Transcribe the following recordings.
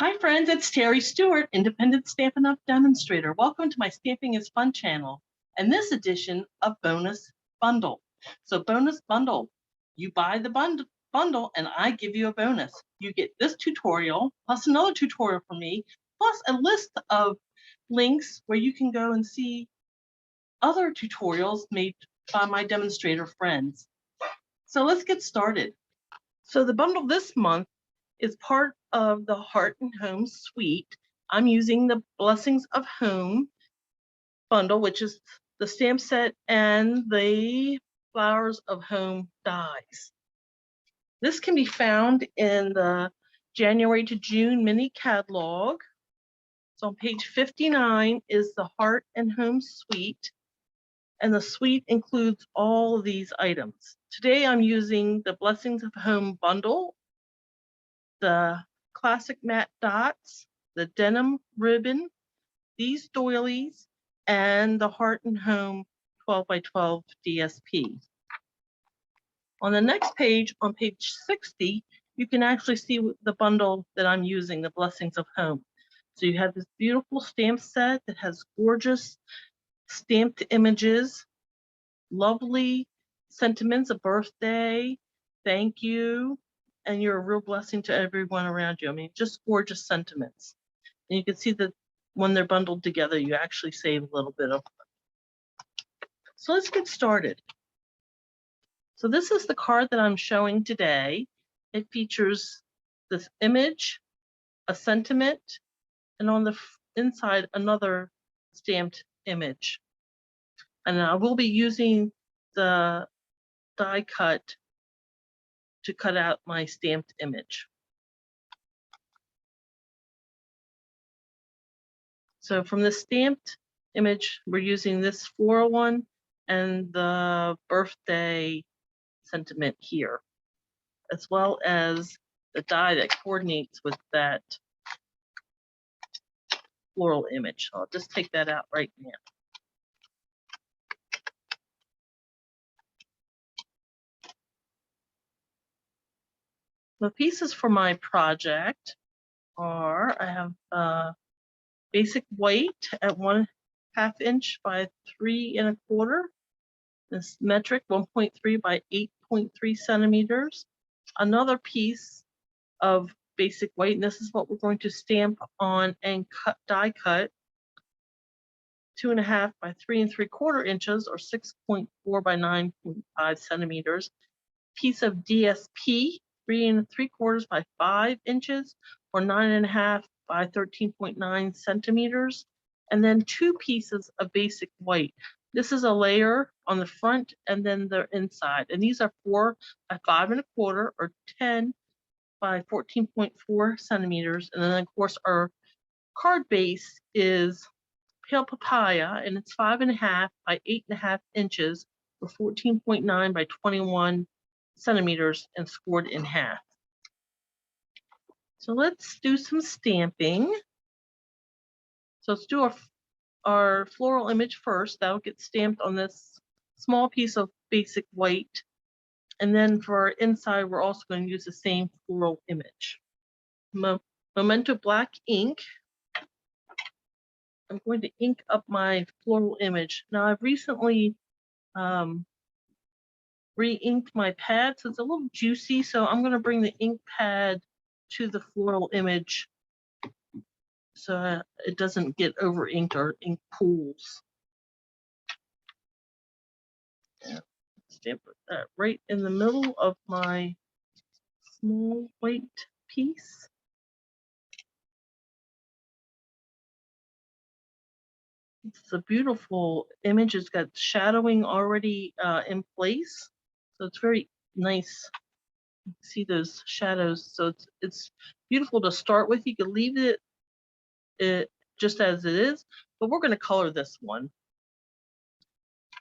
Hi friends, it's Terry Stewart, Independent Stampin' Up! Demonstrator. Welcome to my Stamping is Fun channel and this edition of Bonus Bundle. So Bonus Bundle, you buy the bundle and I give you a bonus. You get this tutorial plus another tutorial from me, plus a list of links where you can go and see other tutorials made by my demonstrator friends. So let's get started. So the bundle this month is part of the Heart and Home suite. I'm using the Blessings of Home bundle, which is the stamp set and the Flowers of Home dies. This can be found in the January to June mini catalog. So on page 59 is the Heart and Home suite, and the suite includes all of these items. Today I'm using the Blessings of Home bundle, the classic matte dots, the denim ribbon, these doilies, and the Heart and Home 12 by 12 DSP. On the next page, on page 60, you can actually see the bundle that I'm using, the Blessings of Home. So you have this beautiful stamp set that has gorgeous stamped images, lovely sentiments of birthday, thank you, and you're a real blessing to everyone around you. I mean, just gorgeous sentiments. And you can see that when they're bundled together, you actually save a little bit of them. So let's get started. So this is the card that I'm showing today. It features this image, a sentiment, and on the inside, another stamped image. And I will be using the die cut to cut out my stamped image. So from the stamped image, we're using this floral one and the birthday sentiment here, as well as the die that coordinates with that floral image. I'll just take that out right now. The pieces for my project are, I have basic white at 1/2 inch by 3 1/4. This metric 1.3 by 8.3 centimeters. Another piece of basic white, and this is what we're going to stamp on and die cut. 2.5 by 3 3/4 inches, or 6.4 by 9.5 centimeters. Piece of DSP, 3 3/4 by 5 inches, or 9.5 by 13.9 centimeters. And then 2 pieces of basic white. This is a layer on the front and then the inside. And these are 4 by 5 1/4, or 10 by 14.4 centimeters. And then of course our card base is pale papaya, and it's 5.5 by 8.5 inches, or 14.9 by 21 centimeters, and scored in half. So let's do some stamping. So let's do our floral image first. That'll get stamped on this small piece of basic white. And then for our inside, we're also going to use the same floral image. Memento black ink. I'm going to ink up my floral image. Now I've recently re-inked my pad, so it's a little juicy, so I'm going to bring the ink pad to the floral image so it doesn't get over inked or ink pools. Stamp that right in the middle of my small white piece. It's a beautiful image. It's got shadowing already in place, so it's very nice. You can see those shadows, so it's beautiful to start with. You can leave it just as it is, but we're going to color this one.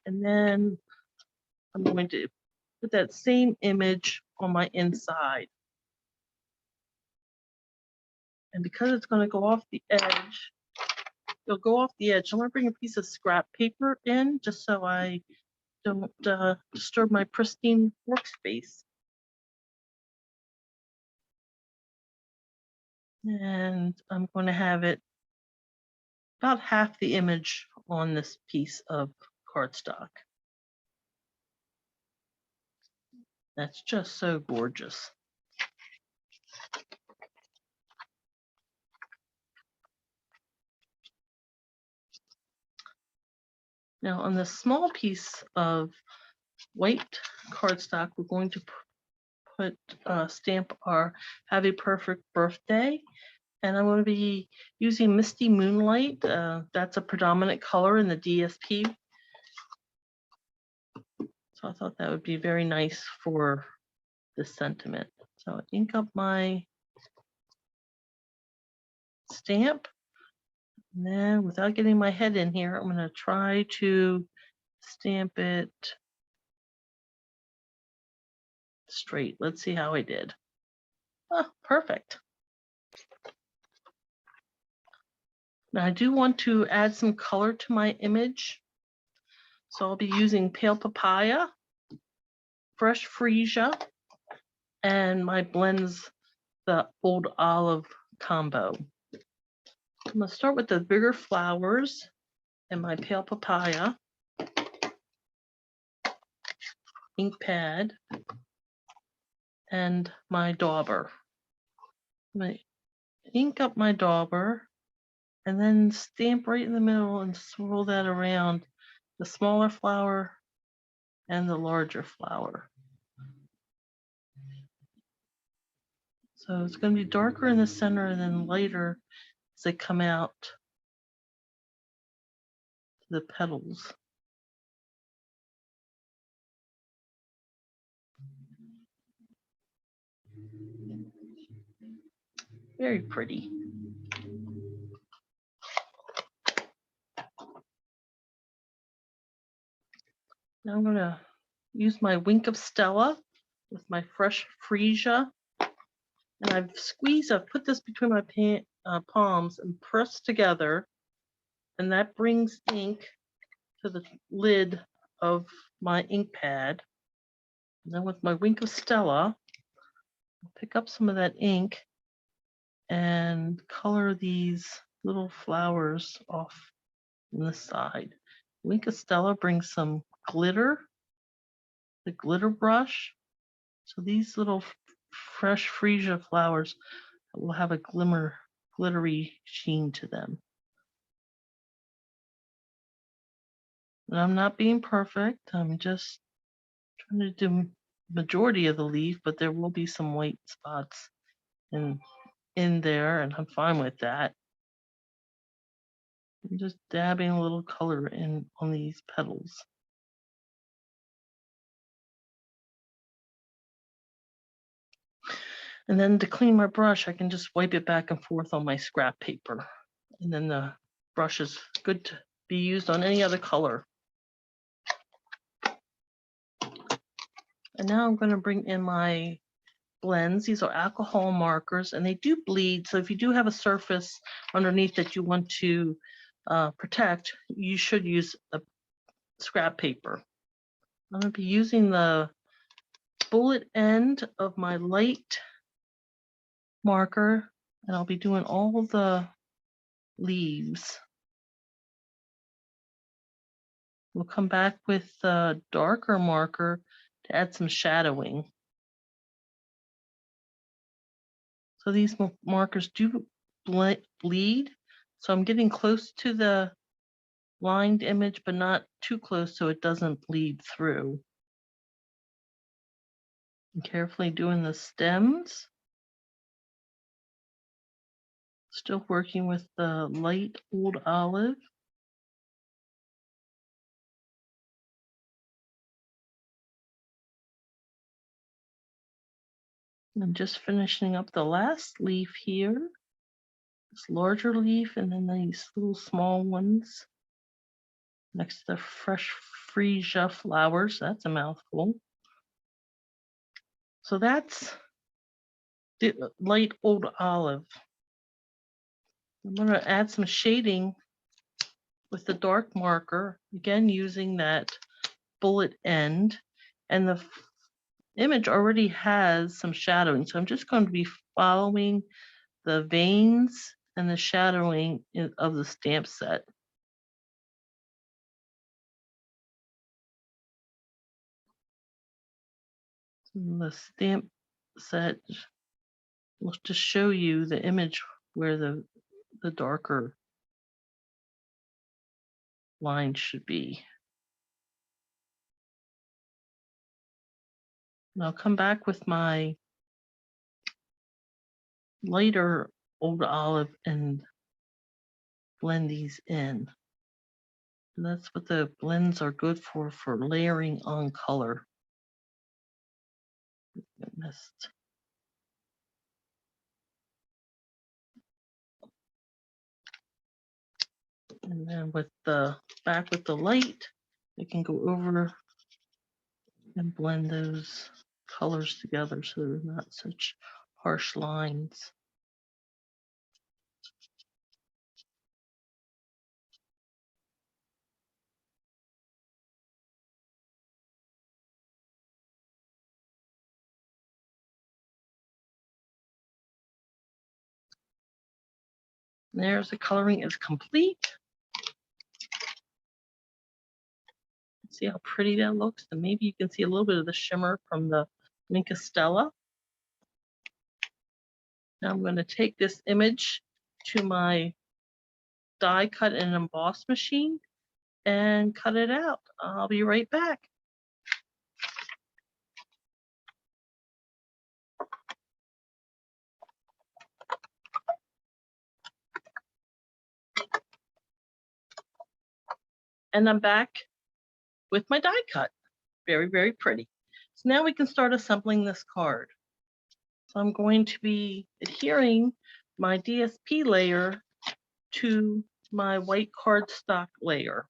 And then I'm going to put that same image on my inside. And because it's going to go off the edge, it'll go off the edge. I'm going to bring a piece of scrap paper in just so I don't disturb my pristine workspace. And I'm going to have it about half the image on this piece of cardstock. That's just so gorgeous. Now on this small piece of white cardstock, we're going to put stamp our Have a Perfect Birthday. And I'm going to be using Misty Moonlight. That's a predominant color in the DSP. So I thought that would be very nice for this sentiment. So ink up my stamp. And then without getting my head in here, I'm going to try to stamp it straight. Let's see how I did. Oh, perfect. Now I do want to add some color to my image. So I'll be using Pale Papaya, Fresh Freesia, and my blends, the Old Olive combo. I'm going to start with the bigger flowers and my Pale Papaya ink pad and my dauber. I'm going to ink up my dauber and then stamp right in the middle and swirl that around the smaller flower and the larger flower. So it's going to be darker in the center and then lighter as they come out to the petals. Very pretty. Now I'm going to use my Wink of Stella with my Fresh Freesia. And I've put this between my palms and pressed together. And that brings ink to the lid of my ink pad. And then with my Wink of Stella, I'll pick up some of that ink and color these little flowers off on the side. Wink of Stella brings some glitter, the glitter brush. So these little Fresh Freesia flowers will have a glittery sheen to them. And I'm not being perfect. I'm just trying to do majority of the leaf, but there will be some white spots in there, and I'm fine with that. I'm just dabbing a little color in on these petals. And then to clean my brush, I can just wipe it back and forth on my scrap paper. And then the brush is good to be used on any other color. And now I'm going to bring in my blends. These are alcohol markers and they do bleed. So if you do have a surface underneath that you want to protect, you should use a scrap paper. I'm going to be using the bullet end of my light marker and I'll be doing all the leaves. We'll come back with a darker marker to add some shadowing. So these markers do bleed. So I'm getting close to the lined image, but not too close so it doesn't bleed through. And carefully doing the stems. Still working with the light Old Olive. I'm just finishing up the last leaf here. This larger leaf and then these little small ones next to the Fresh Freesia flowers. That's a mouthful. So that's the light Old Olive. I'm going to add some shading with the dark marker, again using that bullet end, and the image already has some shadowing, so I'm just going to be following the veins and the shadowing of the stamp set. And the stamp set will just show you the image where the darker line should be. And I'll come back with my lighter Old Olive and blend these in. And that's what the blends are good for layering on color. Missed. And then with the back with the light, I can go over and blend those colors together so they're not such harsh lines. There's the coloring is complete. See how pretty that looks? And maybe you can see a little bit of the shimmer from the Minka Stella. Now I'm going to take this image to my die cut and emboss machine and cut it out. I'll be right back. And I'm back with my die cut. Very, very pretty. So now we can start assembling this card. So I'm going to be adhering my DSP layer to my white cardstock layer.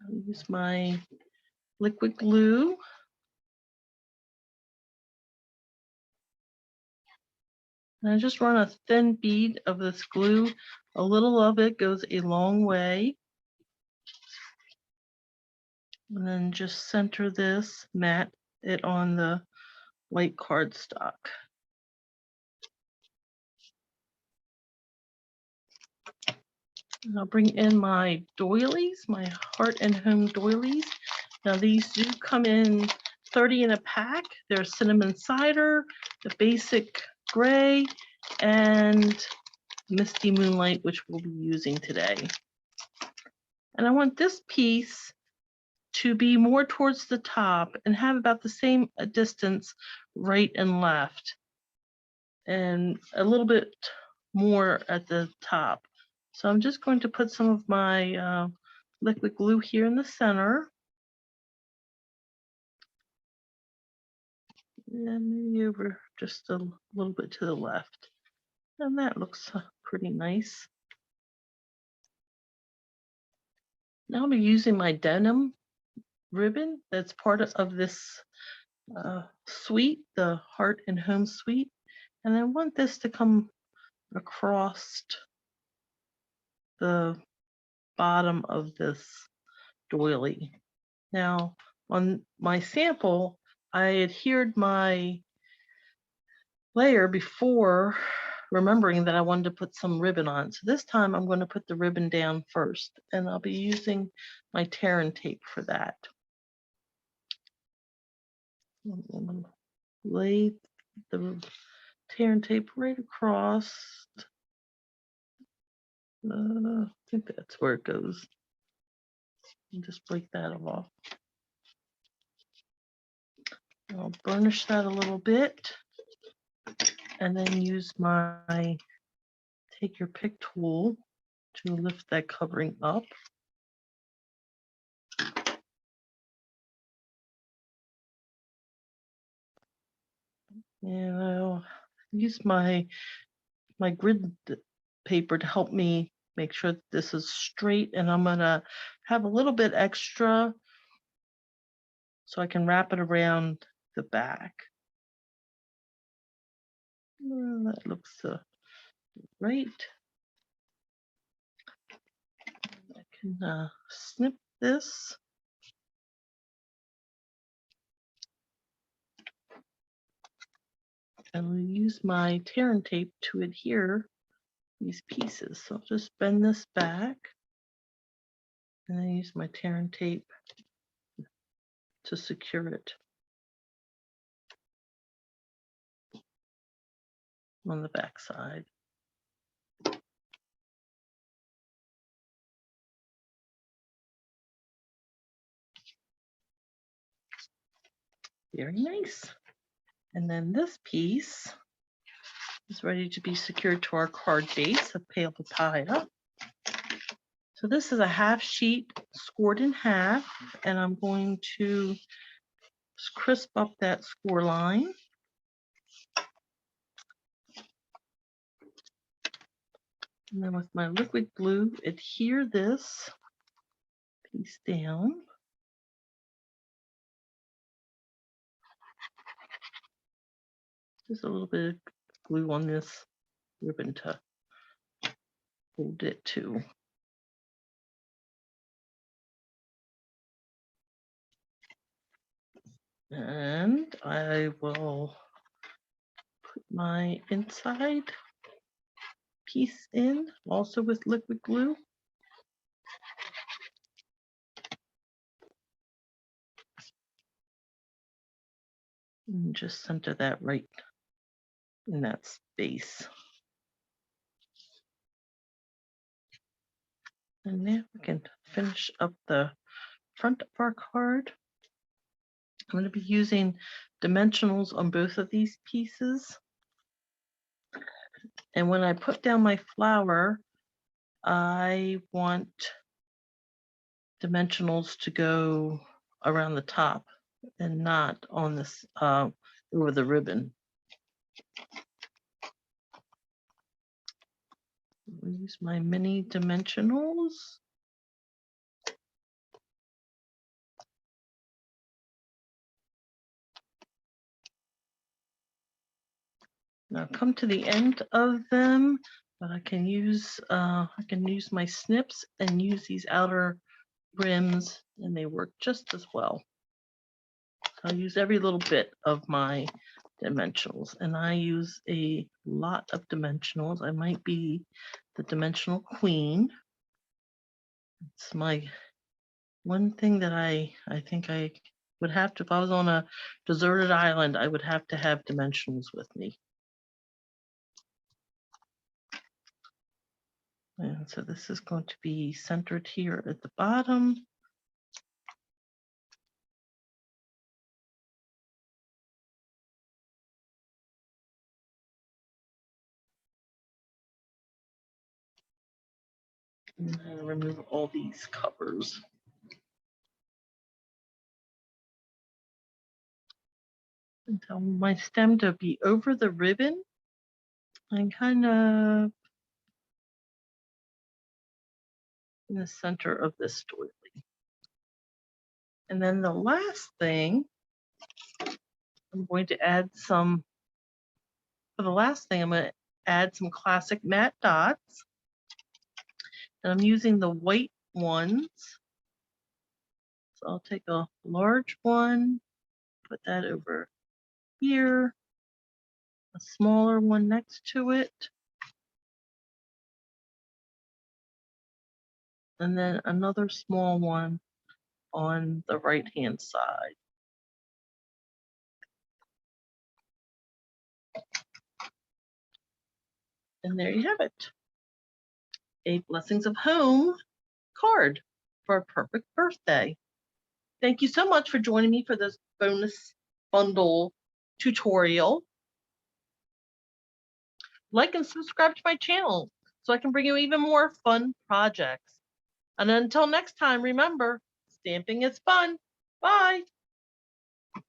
I'll use my liquid glue. And I just run a thin bead of this glue. A little of it goes a long way. And then just center this, mat it on the white cardstock. And I'll bring in my doilies, my Heart and Home doilies. Now these do come in 30 in a pack. There's cinnamon cider, the basic gray, and misty moonlight, which we'll be using today. And I want this piece to be more towards the top and have about the same distance right and left, and a little bit more at the top. So I'm just going to put some of my liquid glue here in the center. And maybe over just a little bit to the left. And that looks pretty nice. Now I'll be using my denim ribbon that's part of this suite, the Heart and Home suite. And I want this to come across the bottom of this doily. Now on my sample, I adhered my layer before, remembering that I wanted to put some ribbon on. So this time I'm going to put the ribbon down first, and I'll be using my tear and tape for that. I'm going to lay the tear and tape right across. I think that's where it goes. And just break that off. I'll burnish that a little bit, and then use my take your pick tool to lift that covering up. And I'll use my grid paper to help me make sure that this is straight, and I'm gonna have a little bit extra so I can wrap it around the back. That looks right. I can snip this. I'll use my tear and tape to adhere these pieces. So I'll just bend this back and I use my tear and tape to secure it on the back side. Very nice. And then this piece is ready to be secured to our card base of pale papaya. So this is a half sheet scored in half, and I'm going to crisp up that score line. And then with my liquid glue, adhere this piece down. Just a little bit of glue on this ribbon to hold it to. And I will put my inside piece in, also with liquid glue. And just center that right in that space. And now we can finish up the front of our card. I'm going to be using dimensionals on both of these pieces. And when I put down my flower, I want dimensionals to go around the top and not on this over the ribbon. I'll use my mini dimensionals. Now come to the end of them, but I can use my snips and use these outer rims, and they work just as well. So I'll use every little bit of my dimensionals, and I use a lot of dimensionals. I might be the dimensional queen. It's my one thing that I think I would have to, if I was on a deserted island, I would have to have dimensionals with me. And so this is going to be centered here at the bottom. And I'm going to remove all these covers. And tell my stem to be over the ribbon and kind of in the center of this doily. And then the last thing, I'm going to add some, for the last thing, I'm going to add some classic matte dots. And I'm using the white ones. So I'll take a large one, put that over here, a smaller one next to it, and then another small one on the right hand side. And there you have it. A Blessings of Home card for a perfect birthday. Thank you so much for joining me for this bonus bundle tutorial. Like and subscribe to my channel so I can bring you even more fun projects. And until next time, remember, stamping is fun. Bye.